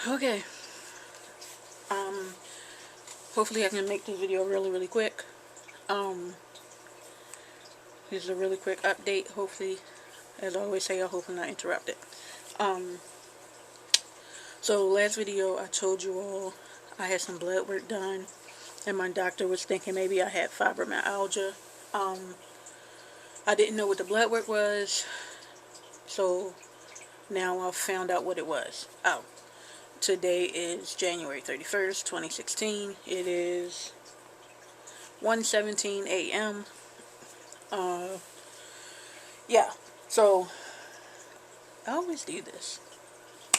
Okay. Hopefully I can make this video really quick. This is a really quick update. Hopefully, as I always say, I'll hopefully not interrupt it. So last video I told you all I had some blood work done, and my doctor was thinking maybe I had fibromyalgia. I didn't know what the blood work was, so now I've found out what it was. Today is January 31st, 2016. It is 1:17 a.m. Yeah, so I always do this. I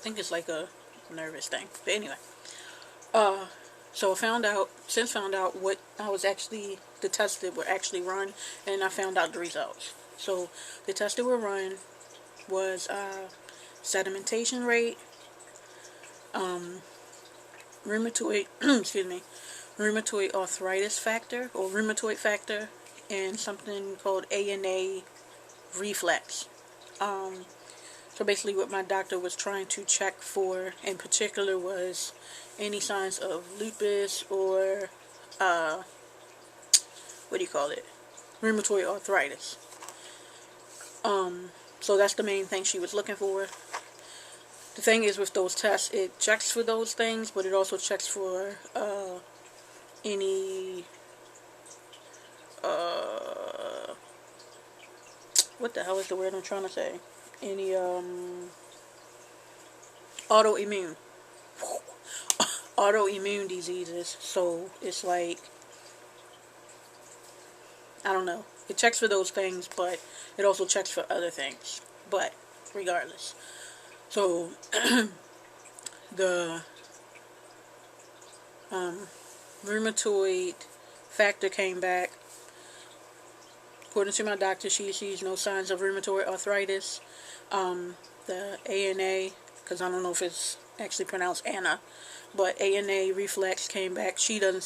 think it's like a nervous thing. But anyway, so I found out what the tests that were actually run, and I found out the results. So the tests that were run was sedimentation rate, rheumatoid rheumatoid arthritis factor, or rheumatoid factor, and something called ANA reflex. So basically what my doctor was trying to check for in particular was any signs of lupus or rheumatoid arthritis. So that's the main thing she was looking for. The thing is, with those tests, it checks for those things, but it also checks for any what the hell is the word I'm trying to say? Any autoimmune diseases. So it's like, I don't know. It checks for those things, but it also checks for other things. But regardless, so the rheumatoid factor came back. According to my doctor, she sees no signs of rheumatoid arthritis. The ANA, because I don't know if it's actually pronounced Anna, but ANA reflex came back. She doesn't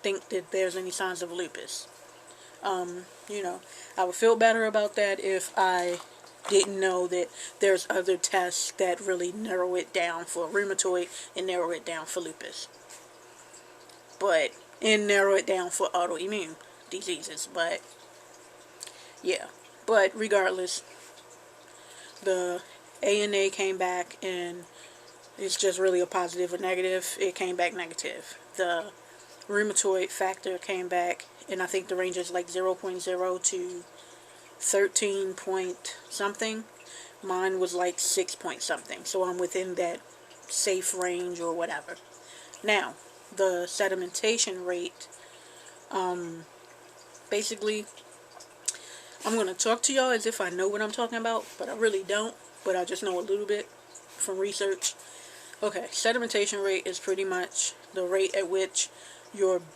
think that there's any signs of lupus. I would feel better about that if I didn't know that there's other tests that really narrow it down for rheumatoid and narrow it down for lupus. And narrow it down for autoimmune diseases. But yeah, but regardless, the ANA came back, and it's just really a positive or negative. It came back negative. The rheumatoid factor came back, and I think the range is like 0.0 to 13 point something. Mine was like 6 point something, so I'm within that safe range or whatever. Now, the sedimentation rate, basically, I'm going to talk to y'all as if I know what I'm talking about, but I really don't, but I just know a little bit from research. Okay, sedimentation rate is pretty much the rate at which your red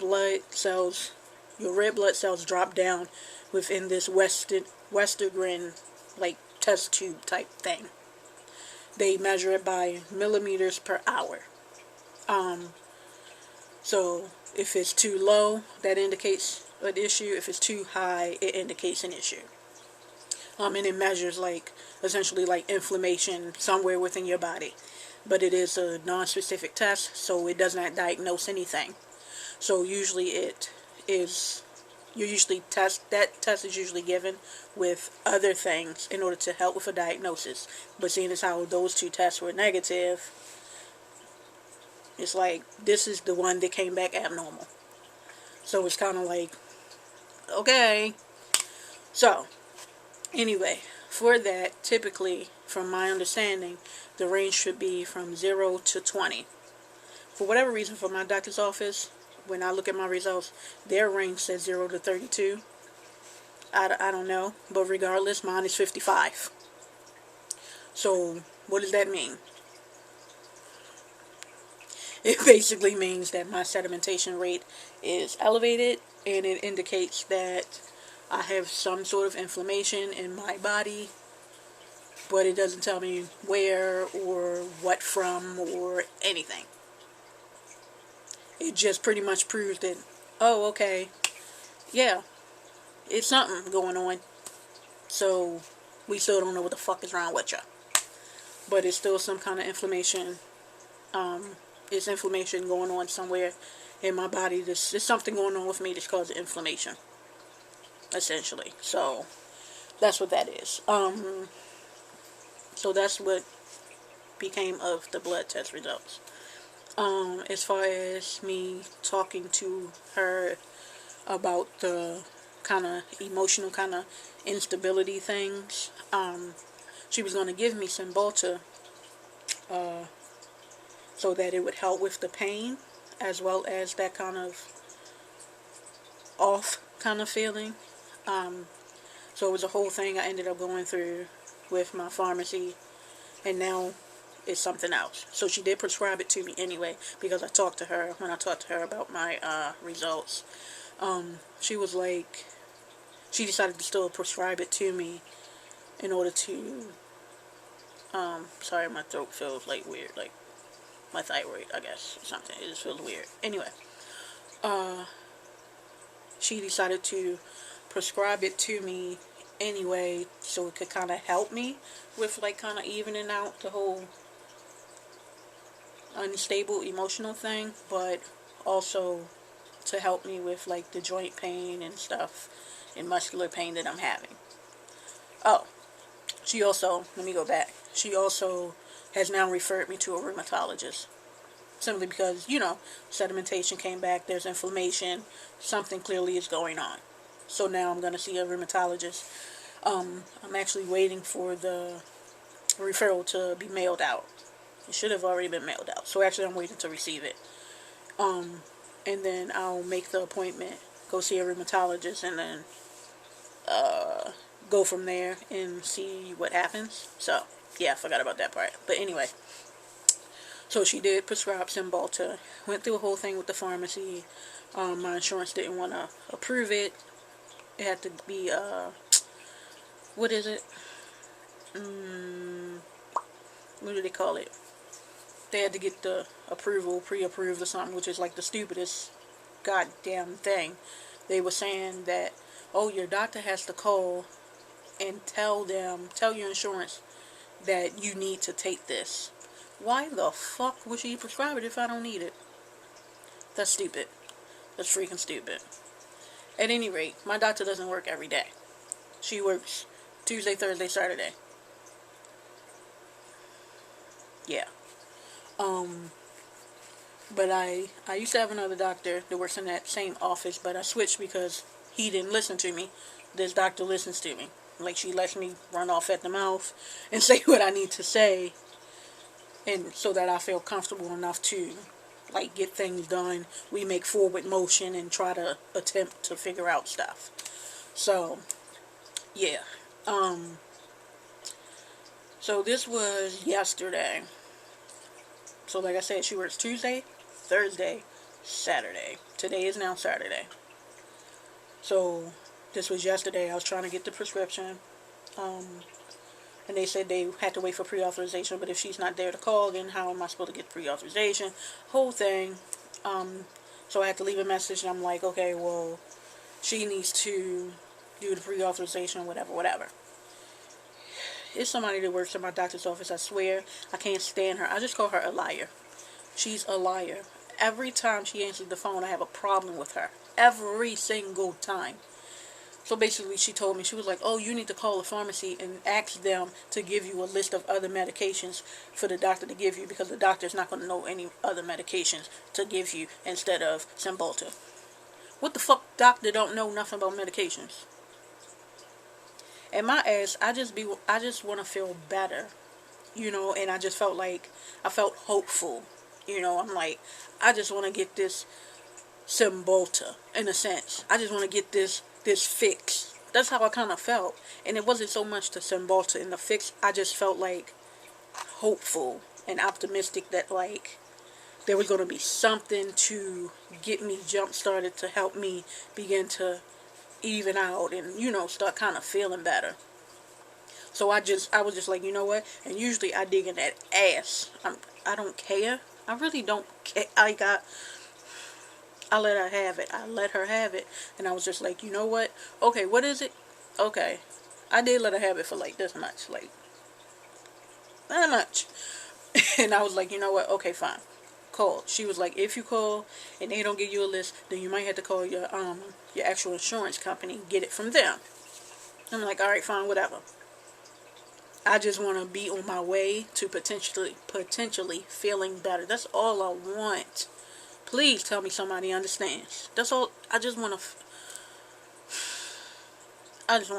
blood cells drop down within this Westergren, like, test tube type thing. They measure it by millimeters per hour. So if it's too low, that indicates an issue. If it's too high, it indicates an issue. And it measures essentially inflammation somewhere within your body. But it is a non-specific test, so it does not diagnose anything. So usually that test is usually given with other things in order to help with a diagnosis. But seeing as how those two tests were negative, it's like, this is the one that came back abnormal. So it's kind of like, okay. So, anyway, for that, typically, from my understanding, the range should be from 0 to 20. For whatever reason, for my doctor's office, when I look at my results, their range says 0 to 32. I don't know, but regardless, mine is 55. So, what does that mean? It basically means that my sedimentation rate is elevated, and it indicates that I have some sort of inflammation in my body, but it doesn't tell me where or what from or anything. It just pretty much proves that, oh, okay, yeah, it's something going on, so we still don't know what the fuck is wrong with you. but it's still some kind of inflammation. It's inflammation going on somewhere in my body. There's something going on with me that's causing inflammation, essentially. So that's what that is. So that's what became of the blood test results. As far as me talking to her about the kind of emotional kind of instability things, she was going to give me Cymbalta, so that it would help with the pain as well as that kind of off kind of feeling. So it was a whole thing I ended up going through with my pharmacy, and now it's something else. So she did prescribe it to me anyway, because I talked to her, when I talked to her about my results, she was like, she decided to still prescribe it to me in order to, sorry, my throat feels like weird, like my thyroid, I guess, or something. It just feels weird. Anyway, she decided to prescribe it to me anyway, so it could kind of help me with, like, kind of evening out the whole unstable emotional thing, but also to help me with, like, the joint pain and stuff and muscular pain that I'm having. Oh, she also, let me go back, she also has now referred me to a rheumatologist, simply because, you know, sedimentation came back, there's inflammation, something clearly is going on. So now I'm going to see a rheumatologist. I'm actually waiting for the referral to be mailed out. It should have already been mailed out. So actually I'm waiting to receive it. And then I'll make the appointment, go see a rheumatologist, and then go from there and see what happens. So, yeah, I forgot about that part. But anyway, so she did prescribe Cymbalta. Went through a whole thing with the pharmacy. My insurance didn't want to approve it. It had to be, what is it? What do they call it? They had to get the approval, pre-approved or something, which is like the stupidest goddamn thing. They were saying that, oh, your doctor has to call and tell your insurance that you need to take this. Why the fuck would she prescribe it if I don't need it? That's stupid. That's freaking stupid. At any rate, my doctor doesn't work every day. She works Tuesday, Thursday, Saturday. Yeah. But I used to have another doctor that works in that same office, but I switched because he didn't listen to me. This doctor listens to me. Like, she lets me run off at the mouth and say what I need to say, and so that I feel comfortable enough to, like, get things done. We make forward motion and try to attempt to figure out stuff. So, yeah. So this was yesterday. So like I said, she works Tuesday, Thursday, Saturday. Today is now Saturday. So this was yesterday. I was trying to get the prescription. And they said they had to wait for pre-authorization, but if she's not there to call, then how am I supposed to get pre-authorization? Whole thing. So I had to leave a message, and I'm like, okay, well, she needs to do the pre-authorization, whatever. It's somebody that works in my doctor's office, I swear. I can't stand her. I just call her a liar. She's a liar. Every time she answers the phone, I have a problem with her. Every single time. So basically, she told me, she was like, oh, you need to call the pharmacy and ask them to give you a list of other medications for the doctor to give you, because the doctor's not going to know any other medications to give you instead of Cymbalta. What the fuck doctor don't know nothing about medications? And my ass, I just want to feel better, you know, and I just felt like, I felt hopeful, you know. I'm like, I just want to get this Cymbalta, in a sense. I just want to get this fix. That's how I kind of felt. And it wasn't so much the Cymbalta in the fix. I just felt like hopeful and optimistic that, like, there was going to be something to get me jump started to help me begin to even out and, you know, start kind of feeling better. So I was just like, you know what? And usually I dig in that ass. I don't care. I really don't care. I let her have it. I let her have it. And I was just like, you know what? Okay, what is it? Okay. I did let her have it for like this much. Like, Not much. And I was like, you know what? Okay, fine. Call. She was like, if you call and they don't give you a list, then you might have to call your actual insurance company, get it from them. I'm like, all right, fine, whatever. I just want to be on my way to potentially feeling better. That's all I want. Please tell me somebody understands. That's all. I just want to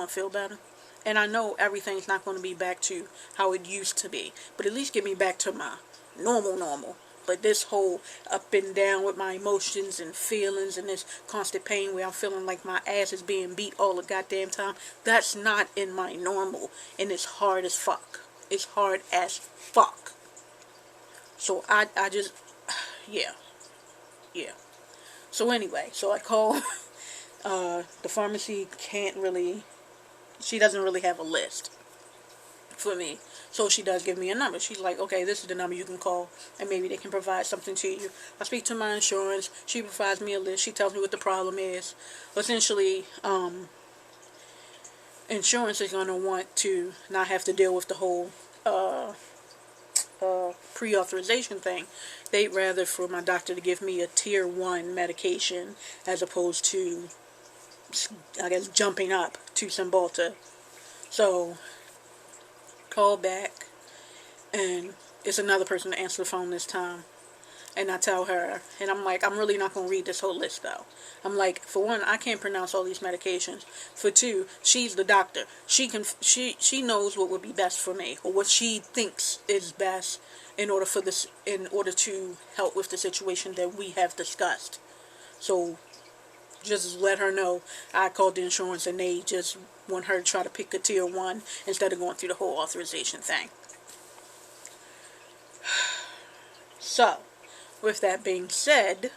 feel better. And I know everything's not going to be back to how it used to be, but at least get me back to my normal. But this whole up and down with my emotions and feelings and this constant pain where I'm feeling like my ass is being beat all the goddamn time, that's not in my normal. And it's hard as fuck. It's hard as fuck. So I just, yeah. So anyway, so I call, the pharmacy she doesn't really have a list for me. So she does give me a number. She's like, okay, this is the number you can call, and maybe they can provide something to you. I speak to my insurance. She provides me a list. She tells me what the problem is. Essentially, insurance is going to want to not have to deal with the whole pre-authorization thing. They'd rather for my doctor to give me a tier 1 medication as opposed to, I guess, jumping up to Cymbalta. So call back, and it's another person to answer the phone this time, and I tell her, and I'm like, I'm really not going to read this whole list though. I'm like, for one, I can't pronounce all these medications. For two, she's the doctor. She knows what would be best for me, or what she thinks is best in order to help with the situation that we have discussed. So just let her know I called the insurance and they just want her to try to pick a tier 1 instead of going through the whole authorization thing. So, with that being said,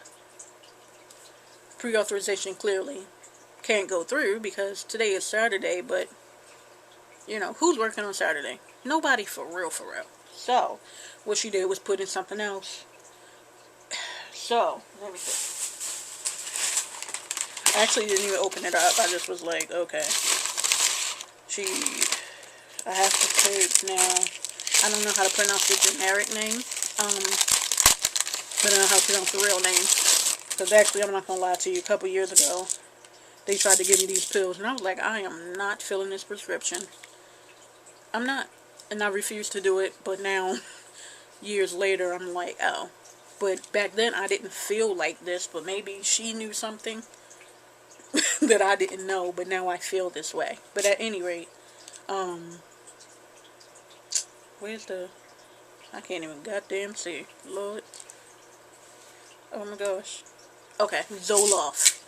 pre-authorization clearly can't go through because today is Saturday, but, you know, who's working on Saturday? Nobody for real. So, what she did was put in something else. So, let me see. I actually didn't even open it up. I just was like, okay. I have to take now. I don't know how to pronounce the generic name. But I know how to pronounce the real name. Because actually, I'm not going to lie to you. A couple years ago, they tried to give me these pills. And I was like, I am not filling this prescription. I'm not. And I refused to do it. But now, years later, I'm like, oh. But back then, I didn't feel like this. But maybe she knew something that I didn't know, but now I feel this way. But at any rate, I can't even goddamn see, Lord. Oh my gosh. Okay, Zoloft.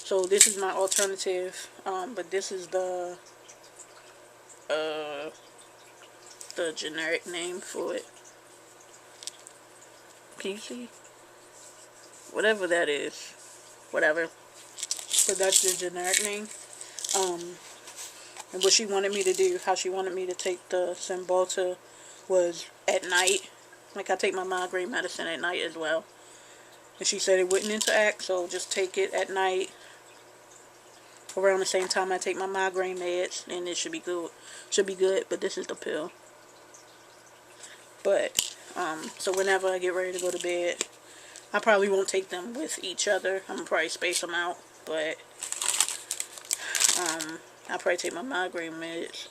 So this is my alternative, but this is the generic name for it. Can you see? Whatever that is. Whatever. So that's the generic name. And what she wanted me to do, how she wanted me to take the Cymbalta was at night. Like, I take my migraine medicine at night as well. And she said it wouldn't interact, so just take it at night around the same time I take my migraine meds, and it should be good. But this is the pill. But, so whenever I get ready to go to bed, I probably won't take them with each other. I'm gonna probably space them out, but I'll probably take my migraine meds.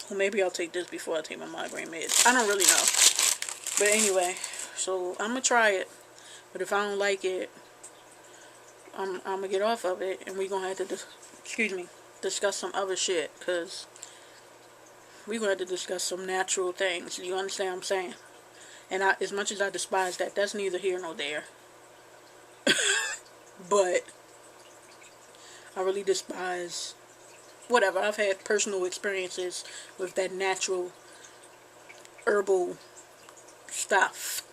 Well, maybe I'll take this before I take my migraine meds. I don't really know. But anyway, so I'm gonna try it. But if I don't like it, I'm gonna get off of it, and we're gonna have to discuss some other shit, because we're gonna have to discuss some natural things. You understand what I'm saying? And as much as I despise that, that's neither here nor there. But I really despise whatever. I've had personal experiences with that natural herbal stuff.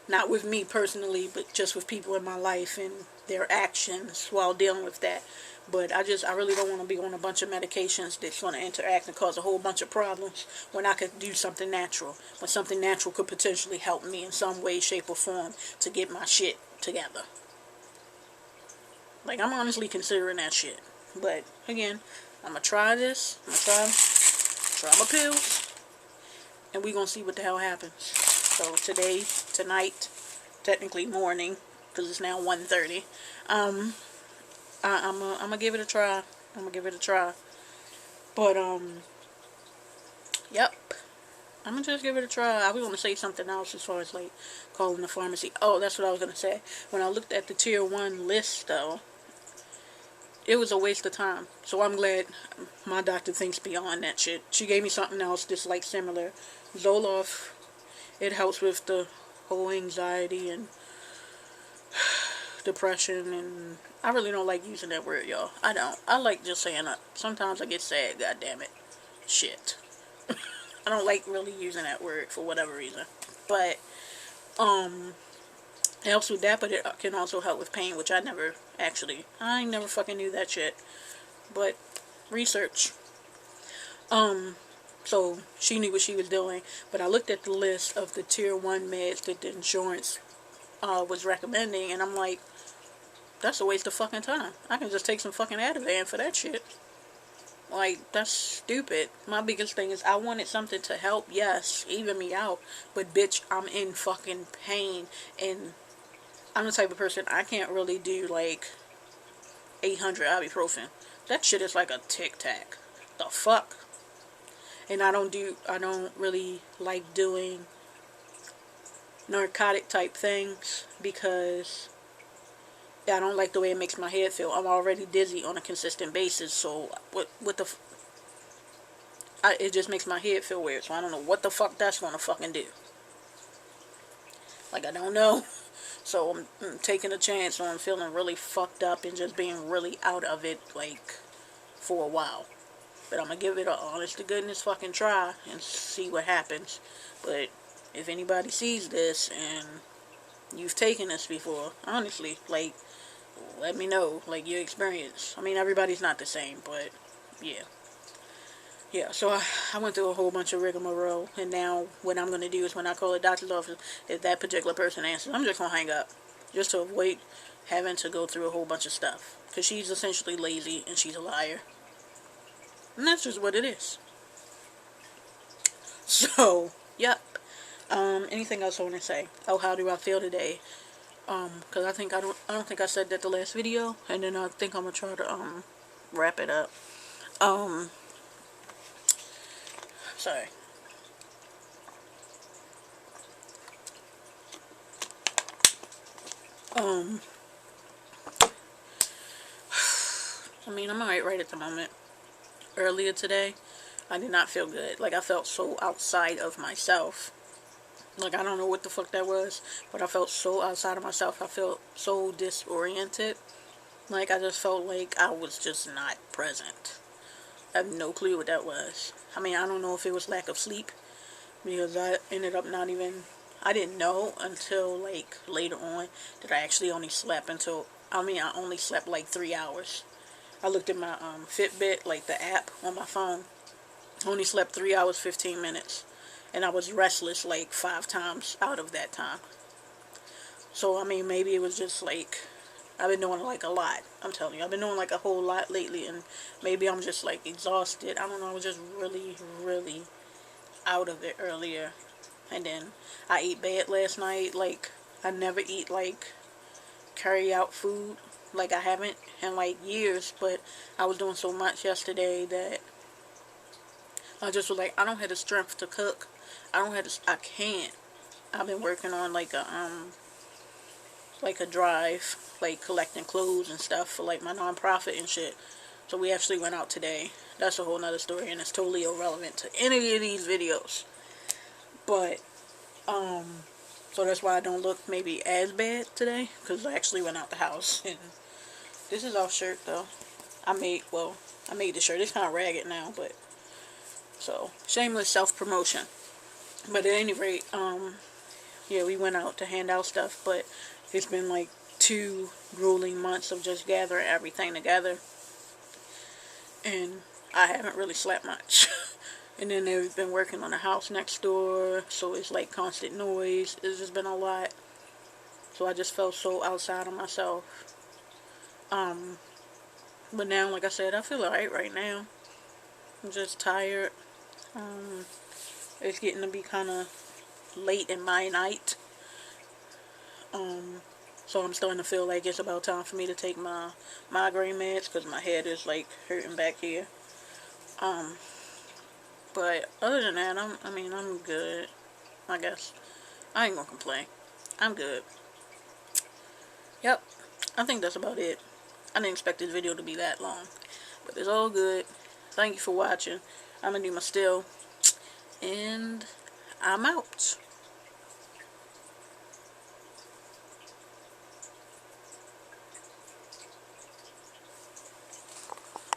Not with me personally, but just with people in my life and their actions while dealing with that. But I really don't want to be on a bunch of medications that's going to interact and cause a whole bunch of problems when I could do something natural. When something natural could potentially help me in some way, shape, or form to get my shit together. Like, I'm honestly considering that shit. But, again, I'm going to try this. try my pills, and we gonna see what the hell happens. So today, tonight, technically morning, because it's now 1:30. I'm gonna give it a try. I'm gonna give it a try. But yep. I'm gonna just give it a try. I was gonna say something else as far as like calling the pharmacy. Oh, that's what I was gonna say. When I looked at the tier 1 list though, it was a waste of time. So I'm glad my doctor thinks beyond that shit. She gave me something else just like similar. Zoloft. It helps with the whole anxiety and depression, and I really don't like using that word, y'all. I don't. I like just saying it. Sometimes I get sad, god damn it. Shit. I don't like really using that word for whatever reason. But it helps with that, but it can also help with pain, which I never fucking knew that shit. But research. So she knew what she was doing, but I looked at the list of the tier 1 meds that the insurance was recommending, and I'm like, that's a waste of fucking time. I can just take some fucking Ativan for that shit. Like, that's stupid. My biggest thing is I wanted something to help, yes, even me out, but bitch, I'm in fucking pain, and I'm the type of person, I can't really do like 800 ibuprofen. That shit is like a tic-tac. The fuck? And I don't really like doing narcotic type things because I don't like the way it makes my head feel. I'm already dizzy on a consistent basis, so it just makes my head feel weird, so I don't know what the fuck that's gonna fucking do. Like, I don't know. So I'm taking a chance on feeling really fucked up and just being really out of it, like, for a while. But I'm gonna give it an honest to goodness fucking try and see what happens. But if anybody sees this and you've taken this before, honestly, like, let me know, like, your experience. I mean, everybody's not the same, but yeah. Yeah, so I went through a whole bunch of rigmarole, and now what I'm going to do is when I call the doctor's office, if that particular person answers, I'm just going to hang up, just to avoid having to go through a whole bunch of stuff, because she's essentially lazy, and she's a liar. And that's just what it is. So, yep. Anything else I want to say? Oh, how do I feel today? Because I don't think I said that the last video, and then I think I'm going to try to, wrap it up. Sorry. I mean, I'm alright right at the moment. Earlier today, I did not feel good. Like, I felt so outside of myself. Like, I don't know what the fuck that was, but I felt so outside of myself. I felt so disoriented. Like, I just felt like I was just not present. I have no clue what that was. I mean, I don't know if it was lack of sleep, because I ended up not even, I didn't know until, like, later on that I actually only slept I only slept like 3 hours. I looked at my Fitbit, like the app on my phone. I only slept 3 hours, 15 minutes. And I was restless like 5 times out of that time. So, I mean, maybe it was just like, I've been doing like a lot. I'm telling you, I've been doing like a whole lot lately, and maybe I'm just like exhausted. I don't know, I was just really, really out of it earlier. And then I ate bad last night. Like, I never eat like carry out food. Like, I haven't in like years, but I was doing so much yesterday that I just was like, I don't have the strength to cook. I can't. I've been working on like a drive, like collecting clothes and stuff for like my non-profit and shit. So we actually went out today. That's a whole nother story, and it's totally irrelevant to any of these videos. But so that's why I don't look maybe as bad today, because I actually went out the house. And this is our shirt though. I made the shirt. It's kind of ragged now, but so shameless self-promotion. But at any rate, yeah, we went out to hand out stuff, but it's been like 2 grueling months of just gathering everything together, and I haven't really slept much. And then they've been working on the house next door, so it's like constant noise. It's just been a lot. So I just felt so outside of myself. But now, like I said, I feel alright right now. I'm just tired. It's getting to be kind of late in my night. So I'm starting to feel like it's about time for me to take my migraine meds because my head is like hurting back here. But other than that, I'm good. I guess I ain't gonna complain. I'm good. Yep. I think that's about it. I didn't expect this video to be that long, but it's all good. Thank you for watching. I'm gonna do my still, and I'm out.